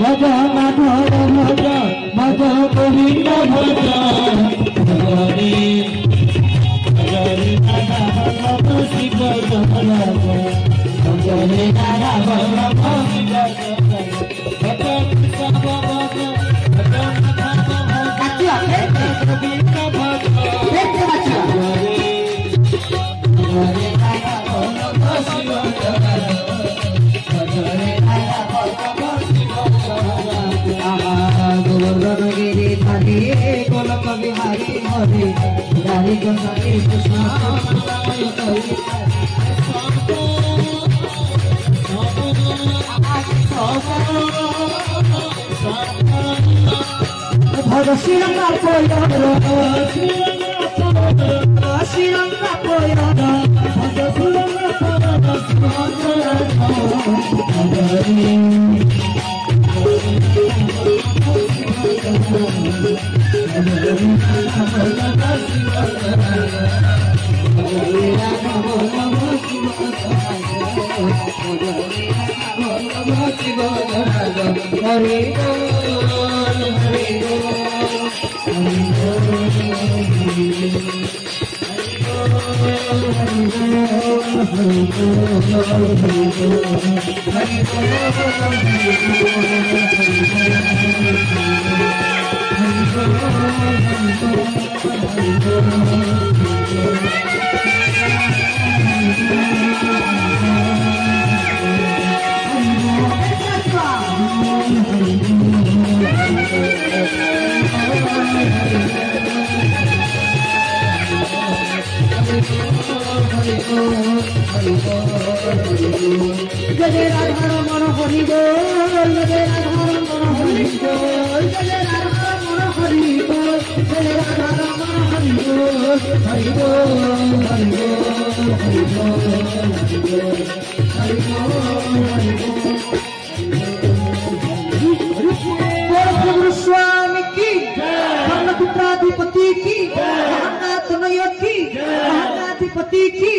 भज माधव भज भज गोविंद भज हरि हरि राधा भज शिव जगन हरे राधा भज शिव गोलक बिहारी हरे हरे कृष्ण भग श्रीरंगा जय राधा रमण हरि बोल जय राधा रमण हरि बोल जय राधा रमण हरि बोल जय राधा रमण हरि बोल हरि बोल हरि बोल हरि बोल हरि बोल हरि बोल स्वामी की ब्रह्मपुत्राधिपति की महानाथनय की महानाधिपति की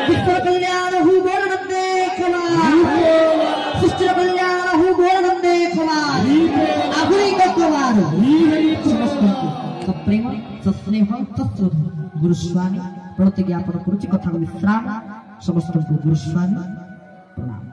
विश्व कल्याण हु बोल देखला सृष्टि कल्याण हु बोल देखला आहुरी गतवार समस्त प्रेम सस्नेह सश्रद्धा गुरुस्वामी प्रतिज्ञापन करुछि कथा विश्राम समस्त गुरुस्वामी प्रणाम।